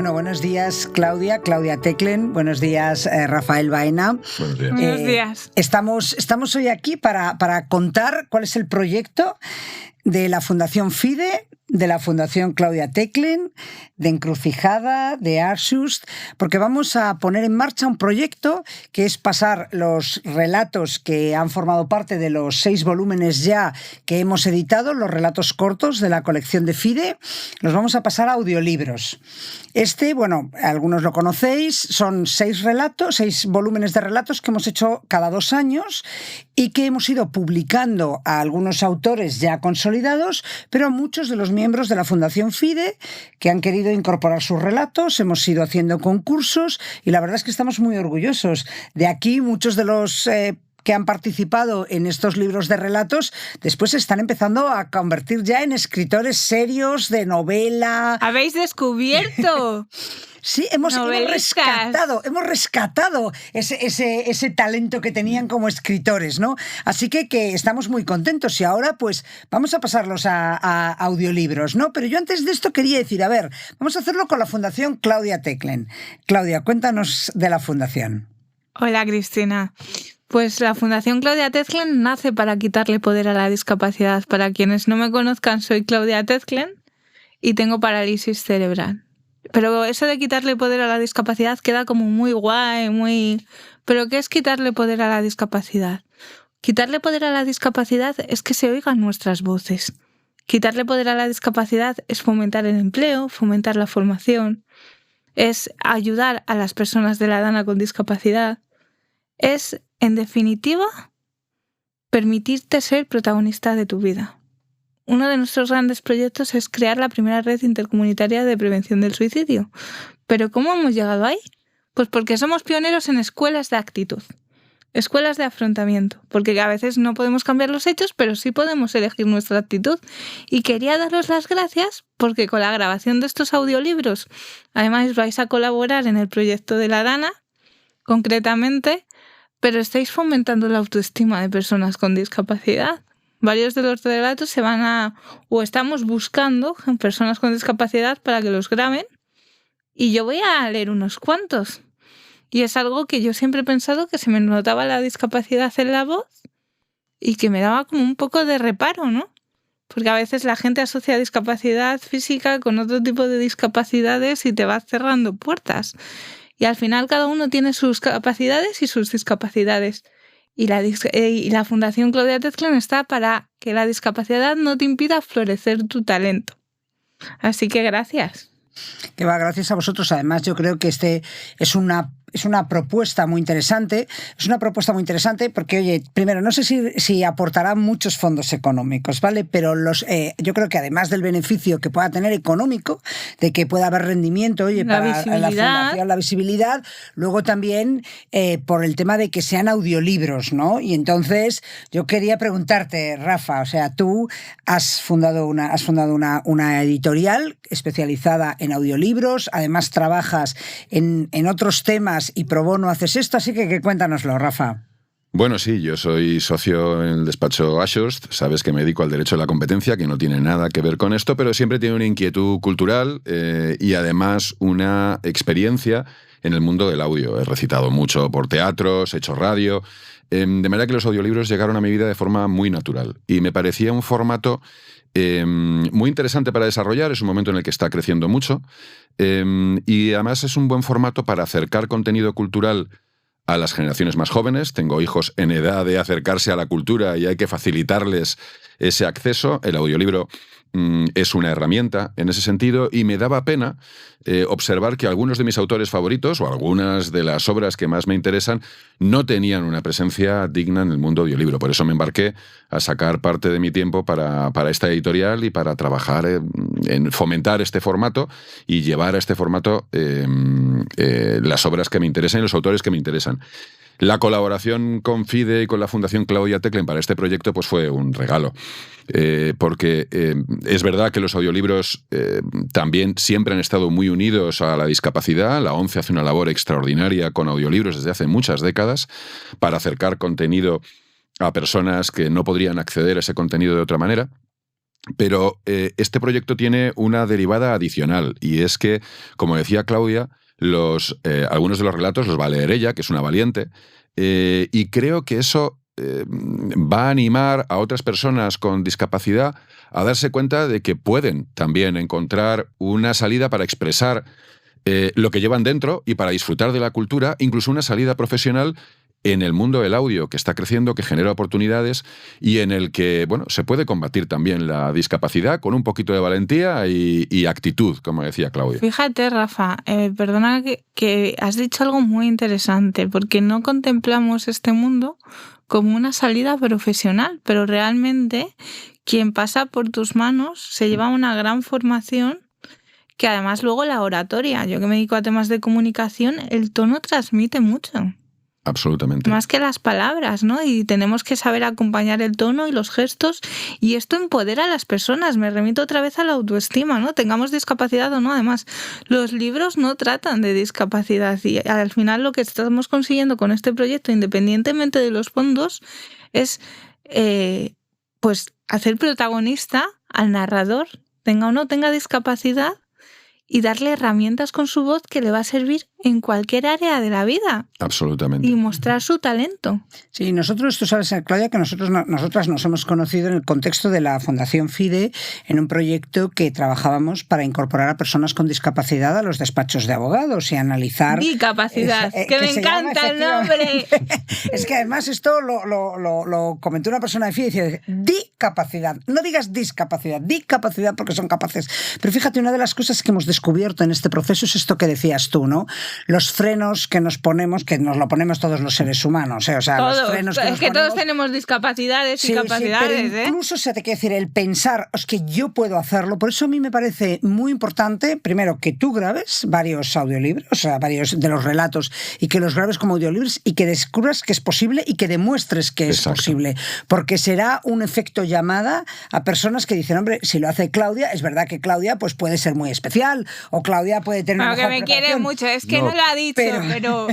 Bueno, buenos días, Claudia Teclen. Buenos días, Rafael Baena. Buenos días. Buenos días. Estamos hoy aquí para contar cuál es el proyecto de la Fundación FIDE, de la Fundación Claudia Teclen, de Encrucijada, de Arshust, porque vamos a poner en marcha un proyecto que es pasar los relatos que han formado parte de los 6 volúmenes ya que hemos editado, los relatos cortos de la colección de FIDE, los vamos a pasar a audiolibros. Bueno, algunos lo conocéis, son 6 volúmenes de relatos que hemos hecho cada 2 años y que hemos ido publicando a algunos autores ya consolidados, pero a muchos de los miembros de la Fundación FIDE que han querido incorporar sus relatos. Hemos ido haciendo concursos y la verdad es que estamos muy orgullosos. De aquí muchos de los que han participado en estos libros de relatos después se están empezando a convertir ya en escritores serios de novela. ¡Habéis descubierto! Sí, hemos rescatado ese talento que tenían como escritores, ¿no? Así que estamos muy contentos y ahora pues vamos a pasarlos a audiolibros, ¿no? Pero yo antes de esto quería decir, vamos a hacerlo con la Fundación Claudia Teclen. Claudia, cuéntanos de la Fundación. Hola, Cristina. Pues la Fundación Claudia Teclen nace para quitarle poder a la discapacidad. Para quienes no me conozcan, soy Claudia Teclen y tengo parálisis cerebral. Pero eso de quitarle poder a la discapacidad queda como muy guay, ¿Pero qué es quitarle poder a la discapacidad? Quitarle poder a la discapacidad es que se oigan nuestras voces. Quitarle poder a la discapacidad es fomentar el empleo, fomentar la formación, es ayudar a las personas de la Dana con discapacidad, es, en definitiva, permitirte ser protagonista de tu vida. Uno de nuestros grandes proyectos es crear la primera red intercomunitaria de prevención del suicidio. ¿Pero cómo hemos llegado ahí? Pues porque somos pioneros en escuelas de actitud, escuelas de afrontamiento, porque a veces no podemos cambiar los hechos, pero sí podemos elegir nuestra actitud. Y quería daros las gracias porque con la grabación de estos audiolibros, además vais a colaborar en el proyecto de la Dana, concretamente, pero estáis fomentando la autoestima de personas con discapacidad. Varios de los relatos estamos buscando personas con discapacidad para que los graben y yo voy a leer unos cuantos. Y es algo que yo siempre he pensado que se me notaba la discapacidad en la voz y que me daba como un poco de reparo, ¿no? Porque a veces la gente asocia discapacidad física con otro tipo de discapacidades y te va cerrando puertas. Y al final cada uno tiene sus capacidades y sus discapacidades. Y la Fundación Claudia Teclen está para que la discapacidad no te impida florecer tu talento. Así que gracias. Gracias a vosotros. Además, yo creo que es una propuesta muy interesante. Es una propuesta muy interesante porque, oye, primero, no sé si aportará muchos fondos económicos, ¿vale? Pero yo creo que además del beneficio que pueda tener económico, de que pueda haber rendimiento, oye, para la Fundación, la visibilidad, luego también por el tema de que sean audiolibros, ¿no? Y entonces yo quería preguntarte, Rafa, o sea, tú has fundado una editorial especializada en audiolibros, además trabajas en otros temas y pro bono haces esto, así que cuéntanoslo, Rafa. Bueno, sí, yo soy socio en el despacho Ashurst, sabes que me dedico al derecho de la competencia, que no tiene nada que ver con esto, pero siempre tiene una inquietud cultural y además una experiencia en el mundo del audio. He recitado mucho por teatros, he hecho radio, de manera que los audiolibros llegaron a mi vida de forma muy natural y me parecía un formato muy interesante para desarrollar. Es un momento en el que está creciendo mucho y además es un buen formato para acercar contenido cultural a las generaciones más jóvenes. Tengo hijos en edad de acercarse a la cultura y hay que facilitarles ese acceso. El audiolibro es una herramienta en ese sentido y me daba pena observar que algunos de mis autores favoritos o algunas de las obras que más me interesan no tenían una presencia digna en el mundo audiolibro. Por eso me embarqué a sacar parte de mi tiempo para esta editorial y para trabajar en fomentar este formato y llevar a este formato las obras que me interesan y los autores que me interesan. La colaboración con FIDE y con la Fundación Claudia Teclen para este proyecto pues fue un regalo, porque es verdad que los audiolibros también siempre han estado muy unidos a la discapacidad. La ONCE hace una labor extraordinaria con audiolibros desde hace muchas décadas para acercar contenido a personas que no podrían acceder a ese contenido de otra manera. Pero este proyecto tiene una derivada adicional, y es que, como decía Claudia, algunos de los relatos los va a leer ella, que es una valiente, y creo que eso va a animar a otras personas con discapacidad a darse cuenta de que pueden también encontrar una salida para expresar lo que llevan dentro y para disfrutar de la cultura, incluso una salida profesional en el mundo del audio, que está creciendo, que genera oportunidades y en el que, bueno, se puede combatir también la discapacidad con un poquito de valentía y actitud, como decía Claudia. Fíjate, Rafa, perdona que has dicho algo muy interesante, porque no contemplamos este mundo como una salida profesional, pero realmente quien pasa por tus manos se lleva una gran formación, que además luego la oratoria, yo que me dedico a temas de comunicación, el tono transmite mucho. Absolutamente. Más que las palabras, ¿no? Y tenemos que saber acompañar el tono y los gestos, y esto empodera a las personas. Me remito otra vez a la autoestima, ¿no? Tengamos discapacidad o no. Además, los libros no tratan de discapacidad, y al final lo que estamos consiguiendo con este proyecto, independientemente de los fondos, es pues hacer protagonista al narrador, tenga o no tenga discapacidad, y darle herramientas con su voz que le va a servir en cualquier área de la vida. Absolutamente. Y mostrar su talento. Sí, nosotros, tú sabes, Claudia, que nosotras nos hemos conocido en el contexto de la Fundación FIDE, en un proyecto que trabajábamos para incorporar a personas con discapacidad a los despachos de abogados y analizar... Discapacidad, que me encanta el nombre. Es que además esto lo comentó una persona de FIDE y dice, discapacidad, no digas discapacidad, discapacidad porque son capaces. Pero fíjate, una de las cosas que hemos descubierto en este proceso es esto que decías tú, ¿no? Los frenos que nos ponemos, que nos lo ponemos todos los seres humanos, o sea, todos. Los frenos que es nos que ponemos, todos tenemos discapacidades y capacidades, sí, pero incluso, se te quiere decir, el pensar, es que yo puedo hacerlo. Por eso a mí me parece muy importante, primero, que tú grabes varios audiolibros, o sea, varios de los relatos, y que los grabes como audiolibros y que descubras que es posible y que demuestres que es posible, porque será un efecto llamada a personas que dicen, hombre, si lo hace Claudia, es verdad que Claudia pues puede ser muy especial, o Claudia puede tener una mejor preparación. Que me quiere mucho, es que no lo ha dicho,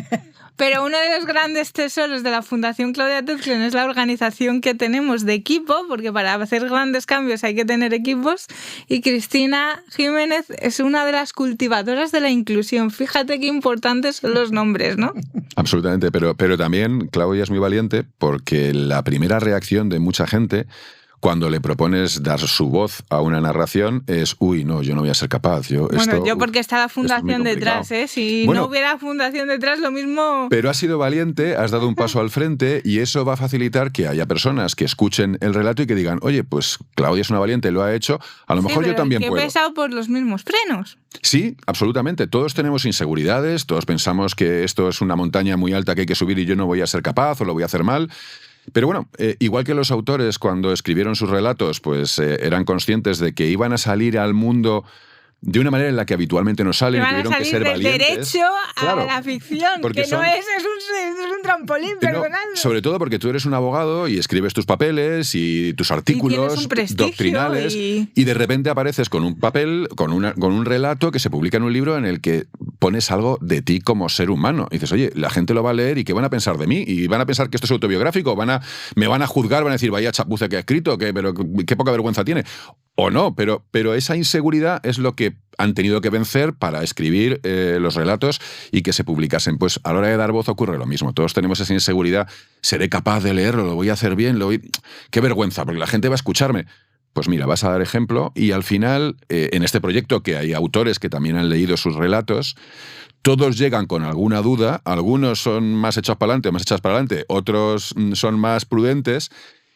pero uno de los grandes tesoros de la Fundación Claudia Tezclen es la organización que tenemos de equipo, porque para hacer grandes cambios hay que tener equipos, y Cristina Jiménez es una de las cultivadoras de la inclusión. Fíjate qué importantes son los nombres, ¿no? Absolutamente, pero también Claudia es muy valiente, porque la primera reacción de mucha gente cuando le propones dar su voz a una narración es, uy, no, yo no voy a ser capaz. Yo porque está la fundación detrás, ¿eh? Si no hubiera fundación detrás, lo mismo... Pero has sido valiente, has dado un paso al frente, y eso va a facilitar que haya personas que escuchen el relato y que digan, oye, pues Claudia es una valiente, lo ha hecho, a lo mejor yo también puedo. He pesado por los mismos frenos. Sí, absolutamente. Todos tenemos inseguridades, todos pensamos que esto es una montaña muy alta que hay que subir y yo no voy a ser capaz o lo voy a hacer mal. Pero bueno, igual que los autores cuando escribieron sus relatos, pues eran conscientes de que iban a salir al mundo de una manera en la que habitualmente no salen, y tuvieron que ser valientes. Derecho a la ficción, que no es un trampolín, perdonadme. Sobre todo porque tú eres un abogado y escribes tus papeles y tus artículos doctrinales, y de repente apareces con un papel, con un relato que se publica en un libro en el que pones algo de ti como ser humano. Y dices, oye, la gente lo va a leer y ¿qué van a pensar de mí? ¿Y van a pensar que esto es autobiográfico? ¿Me van a juzgar? ¿Van a decir, vaya chapuza que ha escrito? Pero qué poca vergüenza tiene. O no, pero esa inseguridad es lo que han tenido que vencer para escribir los relatos y que se publicasen. Pues a la hora de dar voz ocurre lo mismo. Todos tenemos esa inseguridad. ¿Seré capaz de leerlo? ¿Lo voy a hacer bien? ¡Qué vergüenza! Porque la gente va a escucharme. Pues mira, vas a dar ejemplo, y al final, en este proyecto, que hay autores que también han leído sus relatos, todos llegan con alguna duda, algunos son más hechos para adelante o más hechas para adelante, otros son más prudentes,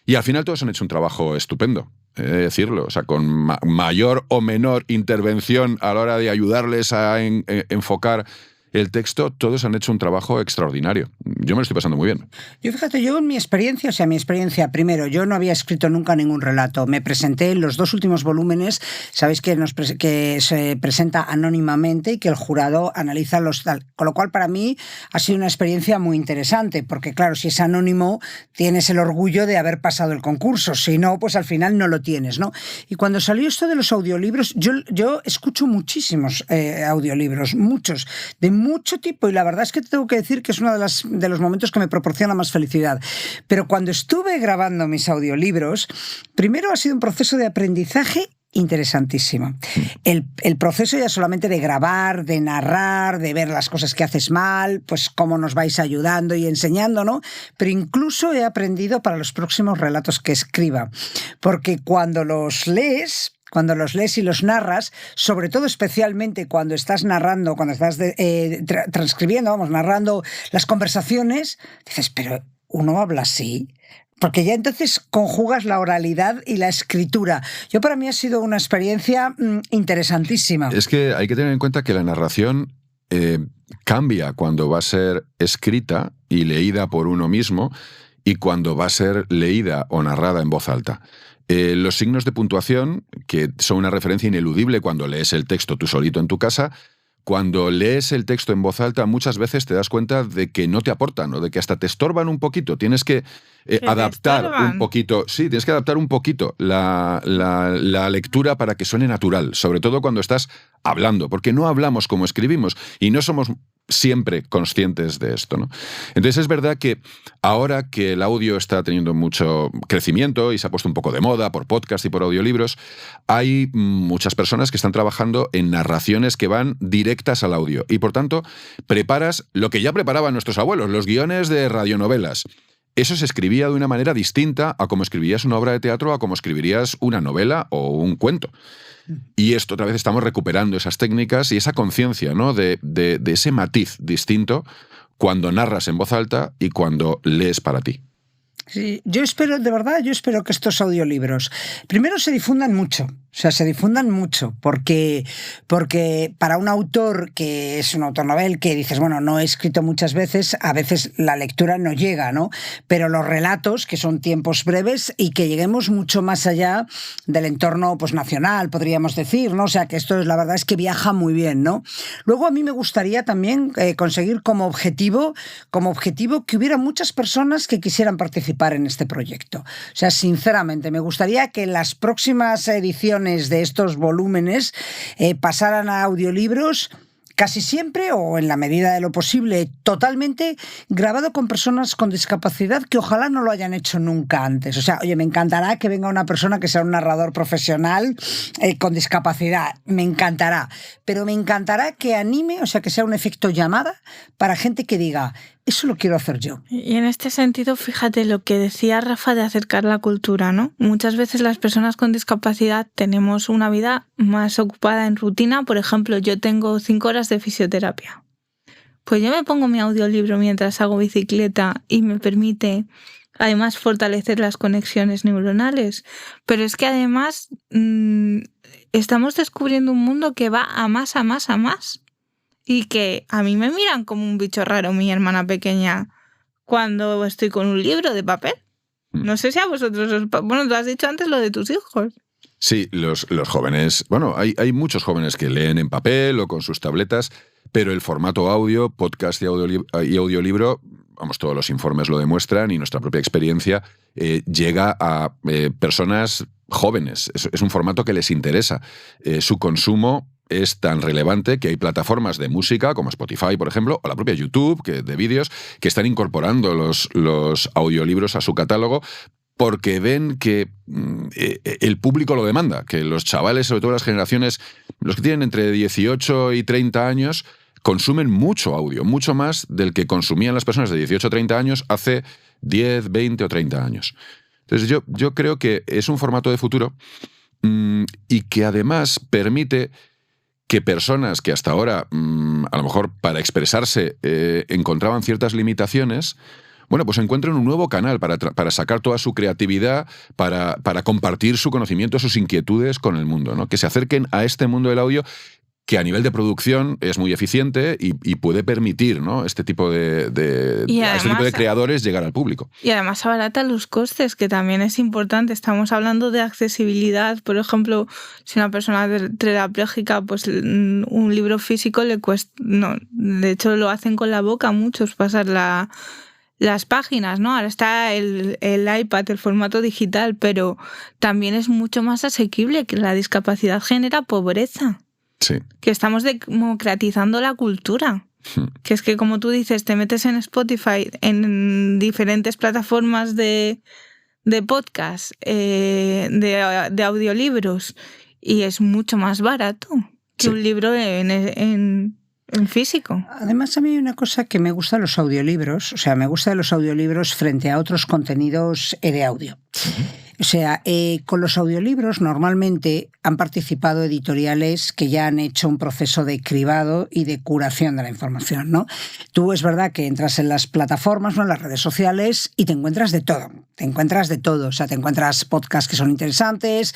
y al final todos han hecho un trabajo estupendo. Decirlo, o sea, con mayor o menor intervención a la hora de ayudarles a enfocar el texto, todos han hecho un trabajo extraordinario. Yo me lo estoy pasando muy bien. Yo en mi experiencia, primero, yo no había escrito nunca ningún relato. Me presenté en los 2 últimos volúmenes, sabéis que se presenta anónimamente y que el jurado analiza los tal. Con lo cual, para mí, ha sido una experiencia muy interesante, porque claro, si es anónimo, tienes el orgullo de haber pasado el concurso. Si no, pues al final no lo tienes, ¿no? Y cuando salió esto de los audiolibros, yo escucho muchísimos audiolibros, muchos, de mucho tiempo y la verdad es que tengo que decir que es uno de los momentos que me proporciona más felicidad. Pero cuando estuve grabando mis audiolibros, primero ha sido un proceso de aprendizaje interesantísimo. El proceso ya solamente de grabar, de narrar, de ver las cosas que haces mal, pues cómo nos vais ayudando y enseñando, ¿no? Pero incluso he aprendido para los próximos relatos que escriba. Porque cuando los lees y los narras, sobre todo especialmente cuando estás narrando, cuando estás transcribiendo, narrando las conversaciones, dices, pero ¿uno habla así? Porque ya entonces conjugas la oralidad y la escritura. Para mí ha sido una experiencia interesantísima. Es que hay que tener en cuenta que la narración cambia cuando va a ser escrita y leída por uno mismo y cuando va a ser leída o narrada en voz alta. Los signos de puntuación, que son una referencia ineludible cuando lees el texto tú solito en tu casa, cuando lees el texto en voz alta muchas veces te das cuenta de que no te aportan o de que hasta te estorban un poquito. Tienes que adaptar un poquito. Sí, tienes que adaptar un poquito la lectura para que suene natural, sobre todo cuando estás hablando, porque no hablamos como escribimos y no somos siempre conscientes de esto, ¿no? Entonces es verdad que ahora que el audio está teniendo mucho crecimiento y se ha puesto un poco de moda por podcast y por audiolibros, hay muchas personas que están trabajando en narraciones que van directas al audio y por tanto preparas lo que ya preparaban nuestros abuelos, los guiones de radionovelas. Eso se escribía de una manera distinta a como escribirías una obra de teatro, a como escribirías una novela o un cuento. Y esto otra vez estamos recuperando esas técnicas y esa conciencia, ¿no? de ese matiz distinto cuando narras en voz alta y cuando lees para ti. Sí, yo espero que estos audiolibros primero se difundan mucho. Porque para un autor que es un autor novel, que dices, bueno, no he escrito muchas veces, a veces la lectura no llega, ¿no? Pero los relatos, que son tiempos breves y que lleguemos mucho más allá del entorno pues, nacional, podríamos decir, ¿no? O sea, que esto la verdad es que viaja muy bien, ¿no? Luego a mí me gustaría también conseguir como objetivo que hubiera muchas personas que quisieran participar en este proyecto. O sea, sinceramente, me gustaría que en las próximas ediciones de estos volúmenes pasaran a audiolibros casi siempre o en la medida de lo posible totalmente grabado con personas con discapacidad que ojalá no lo hayan hecho nunca antes. O sea, oye, me encantará que venga una persona que sea un narrador profesional con discapacidad, me encantará, pero me encantará que anime, o sea, que sea un efecto llamada para gente que diga, eso lo quiero hacer yo. Y en este sentido, fíjate lo que decía Rafa de acercar la cultura, ¿no? Muchas veces las personas con discapacidad tenemos una vida más ocupada en rutina. Por ejemplo, yo tengo 5 horas de fisioterapia. Pues yo me pongo mi audiolibro mientras hago bicicleta y me permite además fortalecer las conexiones neuronales. Pero es que además estamos descubriendo un mundo que va a más, a más, a más. Y que a mí me miran como un bicho raro, mi hermana pequeña, cuando estoy con un libro de papel. No sé si a vosotros Bueno, tú has dicho antes lo de tus hijos. Sí, los jóvenes... Bueno, hay muchos jóvenes que leen en papel o con sus tabletas, pero el formato audio, podcast y audiolibro, vamos, todos los informes lo demuestran y nuestra propia experiencia llega a personas jóvenes. Es un formato que les interesa. Su consumo es tan relevante que hay plataformas de música como Spotify, por ejemplo, o la propia YouTube, de vídeos, que están incorporando los audiolibros a su catálogo porque ven que el público lo demanda, que los chavales, sobre todo las generaciones, los que tienen entre 18 y 30 años, consumen mucho audio, mucho más del que consumían las personas de 18 a 30 años hace 10, 20 o 30 años. Entonces yo creo que es un formato de futuro y que además permite que personas que hasta ahora, a lo mejor para expresarse, encontraban ciertas limitaciones, bueno, pues encuentren un nuevo canal para sacar toda su creatividad, para compartir su conocimiento, sus inquietudes con el mundo, ¿no? Que se acerquen a este mundo del audio que a nivel de producción es muy eficiente y puede permitir, ¿no? Este tipo de creadores llegar al público. Y además abarata los costes, que también es importante. Estamos hablando de accesibilidad. Por ejemplo, si una persona tetrapléjica, pues un libro físico le cuesta... No, de hecho, lo hacen con la boca muchos, pasar las páginas, ¿no? Ahora está el iPad, el formato digital, pero también es mucho más asequible, que la discapacidad genera pobreza. Sí. Que estamos democratizando la cultura. Que es que, como tú dices, te metes en Spotify, en diferentes plataformas de podcast, de audiolibros, y es mucho más barato que un libro en físico. Además, a mí hay una cosa que me gusta de los audiolibros, o sea, me gusta de los audiolibros frente a otros contenidos de audio. O sea, con los audiolibros normalmente han participado editoriales que ya han hecho un proceso de cribado y de curación de la información, ¿no? Tú es verdad que entras en las plataformas, ¿no?, en las redes sociales, y te encuentras de todo. Te encuentras de todo. O sea, te encuentras podcasts que son interesantes,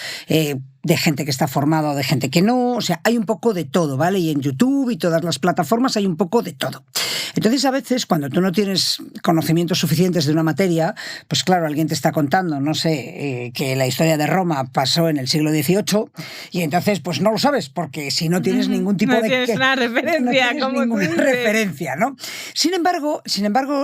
de gente que está formada o de gente que no. O sea, hay un poco de todo, ¿vale? Y en YouTube y todas las plataformas hay un poco de todo. Entonces, a veces, cuando tú no tienes conocimientos suficientes de una materia, pues claro, alguien te está contando, no sé, que la historia de Roma pasó en el siglo XVIII, y entonces, pues no lo sabes, porque si no tienes ningún tipo no de... tienes una referencia, no tienes como ninguna tú dices. referencia, ¿no? Sin embargo,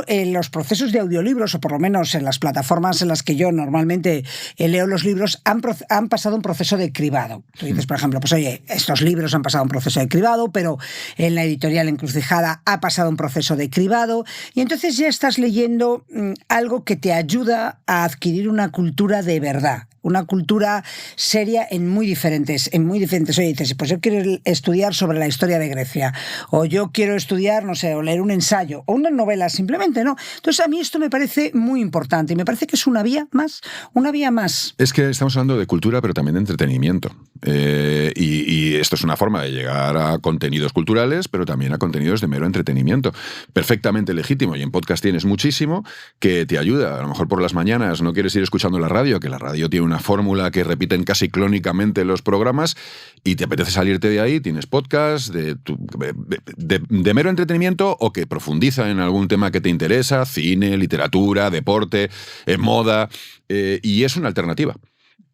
en los procesos de audiolibros, o por lo menos en las plataformas en las que yo normalmente leo los libros, han pasado un proceso de cribado. Tú dices, por ejemplo, pues oye, estos libros han pasado un proceso de cribado, pero en la editorial Encrucijada ha pasado un proceso de cribado, y entonces ya estás leyendo algo que te ayuda a adquirir una cultura de verdad, una cultura seria en muy diferentes. Oye, dices, pues yo quiero estudiar sobre la historia de Grecia, o yo quiero estudiar, no sé, o leer un ensayo, o una novela simplemente, ¿no? Entonces a mí esto me parece muy importante, y me parece que es una vía más. Es que estamos hablando de cultura, pero también de entretenimiento. Y esto es una forma de llegar a contenidos culturales, pero también a contenidos de mero entretenimiento. Perfectamente legítimo, y en podcast tienes muchísimo que te ayuda. A lo mejor por las mañanas no quieres ir escuchando la radio, que la radio tiene una fórmula que repiten casi clónicamente los programas, y te apetece salirte de ahí, tienes podcast de mero entretenimiento o que profundiza en algún tema que te interesa, cine, literatura, deporte, moda, y es una alternativa.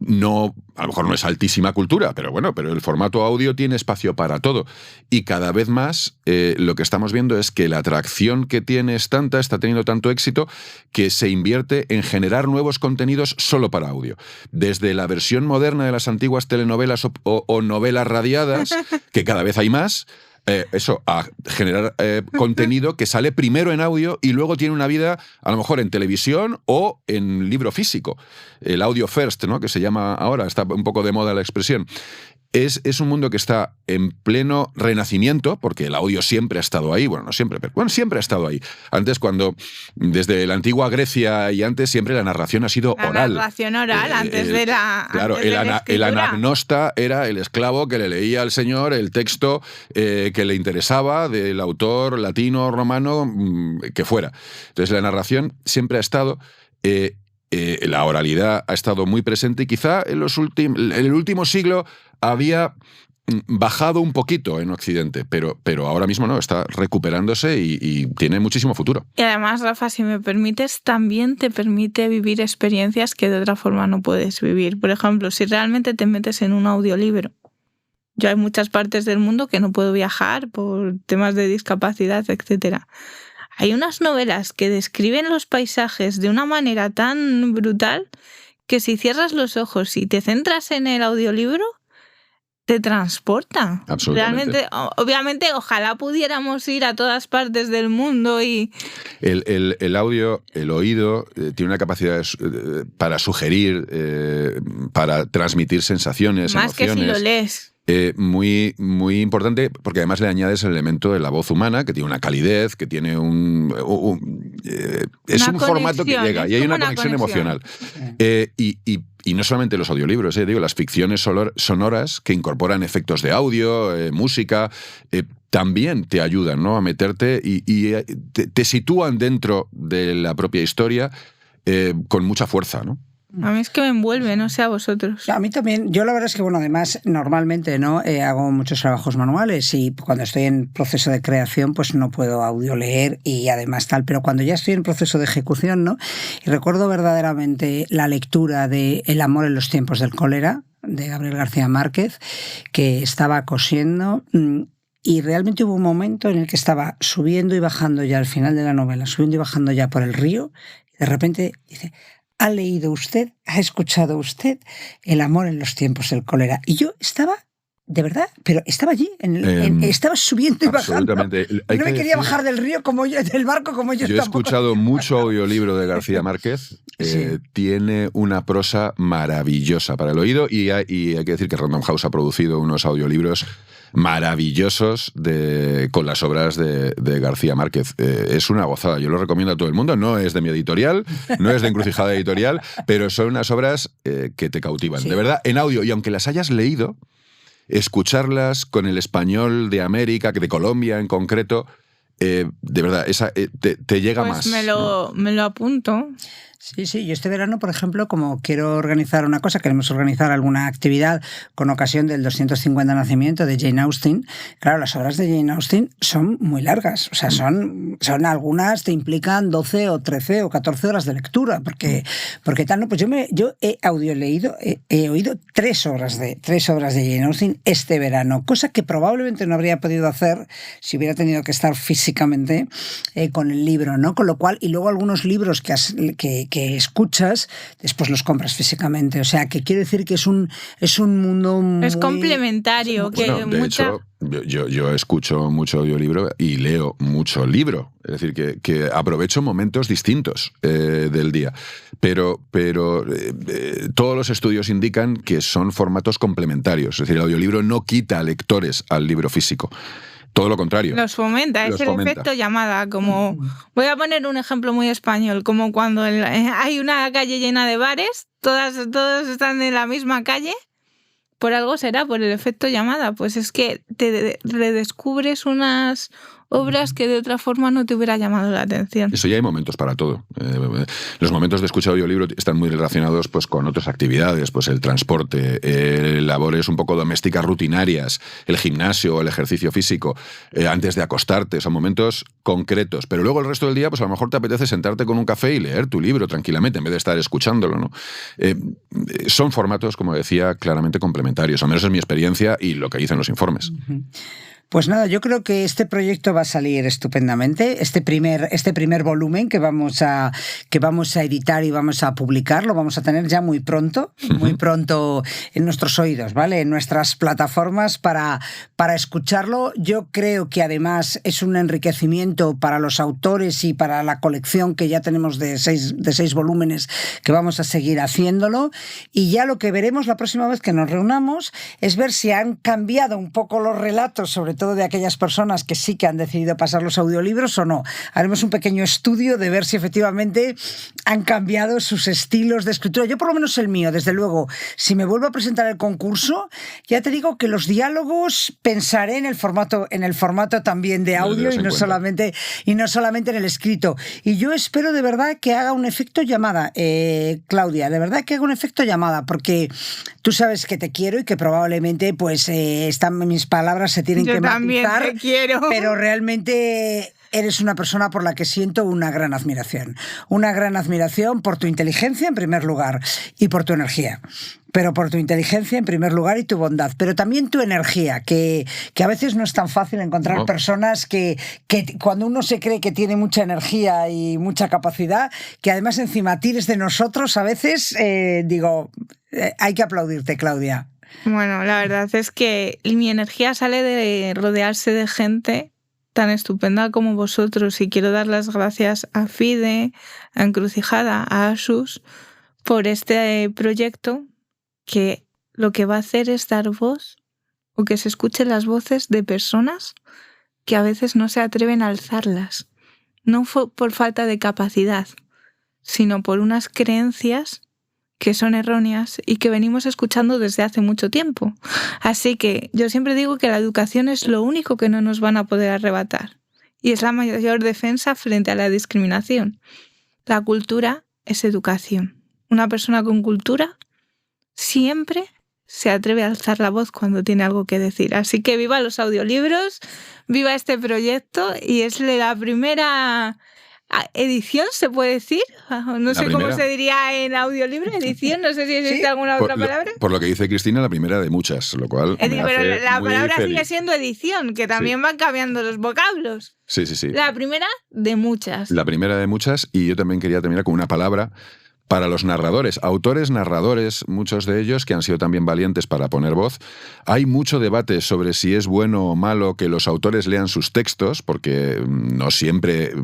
No, a lo mejor no es altísima cultura, pero bueno, pero el formato audio tiene espacio para todo. Y cada vez más lo que estamos viendo es que la atracción que tiene está teniendo tanto éxito, que se invierte en generar nuevos contenidos solo para audio. Desde la versión moderna de las antiguas telenovelas o novelas radiadas, que cada vez hay más, a generar contenido que sale primero en audio y luego tiene una vida a lo mejor en televisión o en libro físico. El audio first, ¿no?, que se llama ahora, está un poco de moda la expresión. Es un mundo que está en pleno renacimiento, porque el audio siempre ha estado ahí, bueno, no siempre, pero bueno, siempre ha estado ahí. Antes, desde la antigua Grecia y antes, siempre la narración ha sido oral. La narración oral, antes de la Claro, el anagnosta era el esclavo que le leía al señor el texto que le interesaba del autor latino, romano, que fuera. Entonces, la narración siempre ha estado... la oralidad ha estado muy presente, y quizá en el último siglo había bajado un poquito en Occidente, pero ahora mismo no, está recuperándose y tiene muchísimo futuro. Y además, Rafa, si me permites, también te permite vivir experiencias que de otra forma no puedes vivir. Por ejemplo, si realmente te metes en un audiolibro. Yo hay muchas partes del mundo que no puedo viajar por temas de discapacidad, etcétera. Hay unas novelas que describen los paisajes de una manera tan brutal que si cierras los ojos y te centras en el audiolibro, te transporta. Absolutamente. Realmente, obviamente, ojalá pudiéramos ir a todas partes del mundo y... El audio, el oído, tiene una capacidad para sugerir, para transmitir sensaciones, más emociones. Que si lo lees. Muy, muy importante, porque además le añades el elemento de la voz humana, que tiene una calidez, que tiene es un formato que llega, y hay una conexión emocional. Y no solamente los audiolibros, digo, las ficciones sonoras que incorporan efectos de audio, música, también te ayudan, ¿no?, a meterte y te sitúan dentro de la propia historia con mucha fuerza, ¿no? A mí es que me envuelve, no sé a vosotros. A mí también. Yo la verdad es que, bueno, además, normalmente no hago muchos trabajos manuales, y cuando estoy en proceso de creación, pues no puedo audioleer y además tal. Pero cuando ya estoy en proceso de ejecución, ¿no? Y recuerdo verdaderamente la lectura de El amor en los tiempos del cólera, de Gabriel García Márquez, que estaba cosiendo. Y realmente hubo un momento en el que estaba subiendo y bajando ya al final de la novela, subiendo y bajando ya por el río, y de repente dice: ¿ha leído usted, ha escuchado usted El amor en los tiempos del cólera? Y yo estaba ¿De verdad? Pero estaba allí, estaba subiendo y bajando. Absolutamente. No me quería bajar del río del barco como yo. Yo he escuchado mucho audiolibro de García Márquez. Sí. Tiene una prosa maravillosa para el oído y hay que decir que Random House ha producido unos audiolibros maravillosos con las obras de García Márquez. Es una gozada, yo lo recomiendo a todo el mundo. No es de mi editorial, no es de Encrucijada Editorial, pero son unas obras que te cautivan. Sí. De verdad, en audio, y aunque las hayas leído, escucharlas con el español de América, de Colombia en concreto, de verdad, te llega pues más. Me lo apunto. Sí, yo este verano, por ejemplo, como quiero organizar una cosa, queremos organizar alguna actividad con ocasión del 250 nacimiento de Jane Austen. Claro, las obras de Jane Austen son muy largas, o sea, son algunas te implican 12 o 13 o 14 horas de lectura, porque tal, no, pues yo he audioleído, he oído 3 obras de Jane Austen este verano, cosa que probablemente no habría podido hacer si hubiera tenido que estar físicamente con el libro, ¿no? Con lo cual, y luego algunos libros que escuchas, después los compras físicamente. O sea, que quiere decir que es un mundo muy... Es complementario. Bueno, de hecho, yo escucho mucho audiolibro y leo mucho libro. Es decir, que aprovecho momentos distintos del día. Pero todos los estudios indican que son formatos complementarios. Es decir, el audiolibro no quita a lectores al libro físico. Todo lo contrario. Los fomenta, es el efecto llamada. Como voy a poner un ejemplo muy español, como cuando hay una calle llena de bares, todos están en la misma calle, por algo será, por el efecto llamada. Pues es que te redescubres unas obras que de otra forma no te hubiera llamado la atención. Eso ya hay momentos para todo. Los momentos de escuchar audiolibro están muy relacionados pues, con otras actividades, pues el transporte, labores un poco domésticas rutinarias, el gimnasio, el ejercicio físico, antes de acostarte, son momentos concretos. Pero luego el resto del día, pues a lo mejor te apetece sentarte con un café y leer tu libro tranquilamente, en vez de estar escuchándolo, ¿no? Son formatos, como decía, claramente complementarios. Al menos es mi experiencia y lo que dicen los informes. Uh-huh. Pues nada, yo creo que este proyecto va a salir estupendamente. Este primer volumen que vamos a editar y vamos a publicar, lo vamos a tener ya muy pronto en nuestros oídos, ¿vale? En nuestras plataformas para escucharlo. Yo creo que además es un enriquecimiento para los autores y para la colección que ya tenemos de 6 volúmenes, que vamos a seguir haciéndolo. Y ya lo que veremos la próxima vez que nos reunamos es ver si han cambiado un poco los relatos, sobre todo de aquellas personas que sí que han decidido pasar los audiolibros o no. Haremos un pequeño estudio de ver si efectivamente han cambiado sus estilos de escritura. Yo por lo menos el mío, desde luego, si me vuelvo a presentar el concurso, ya te digo que los diálogos pensaré en el formato también de audio y no solamente en el escrito. Y yo espero de verdad que haga un efecto llamada, Claudia, de verdad que haga un efecto llamada, porque tú sabes que te quiero y que probablemente pues mis palabras se tienen que matizar, te quiero. Pero realmente eres una persona por la que siento una gran admiración. Una gran admiración por tu inteligencia en primer lugar y por tu energía. Pero por tu inteligencia en primer lugar y tu bondad, pero también tu energía, que a veces no es tan fácil encontrar personas que cuando uno se cree que tiene mucha energía y mucha capacidad, que además encima tires de nosotros, a veces hay que aplaudirte, Claudia. Bueno, la verdad es que mi energía sale de rodearse de gente tan estupenda como vosotros, y quiero dar las gracias a FIDE, a Encrucijada, a Asus por este proyecto, que lo que va a hacer es dar voz, o que se escuchen las voces de personas que a veces no se atreven a alzarlas, no por falta de capacidad, sino por unas creencias que son erróneas y que venimos escuchando desde hace mucho tiempo. Así que yo siempre digo que la educación es lo único que no nos van a poder arrebatar, y es la mayor defensa frente a la discriminación. La cultura es educación. Una persona con cultura siempre se atreve a alzar la voz cuando tiene algo que decir. Así que viva los audiolibros, viva este proyecto, y es la primera edición, ¿se puede decir? No sé cómo se diría en audiolibro, edición, no sé si existe alguna otra palabra. Por lo que dice Cristina, la primera de muchas, lo cual pero la palabra sigue siendo edición, que también van cambiando los vocablos. Sí. La primera de muchas. La primera de muchas, y yo también quería terminar con una palabra para los narradores, autores narradores, muchos de ellos que han sido también valientes para poner voz. Hay mucho debate sobre si es bueno o malo que los autores lean sus textos, porque no siempre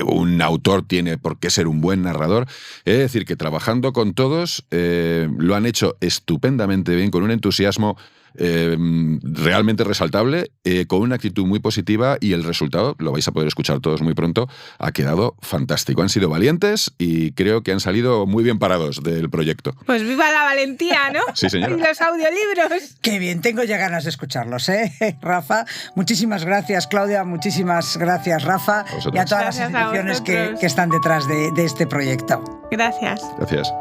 un autor tiene por qué ser un buen narrador. Es decir, que trabajando con todos lo han hecho estupendamente bien, con un entusiasmo realmente resaltable, con una actitud muy positiva, y el resultado, lo vais a poder escuchar todos muy pronto, ha quedado fantástico. Han sido valientes y creo que han salido muy bien parados del proyecto. Pues viva la valentía, ¿no? Sí, señora. Y los audiolibros. Qué bien, tengo ya ganas de escucharlos, ¿eh? Rafa, muchísimas gracias, Claudia, muchísimas gracias, Rafa, y a todas las instituciones que están detrás de este proyecto. Gracias. Gracias.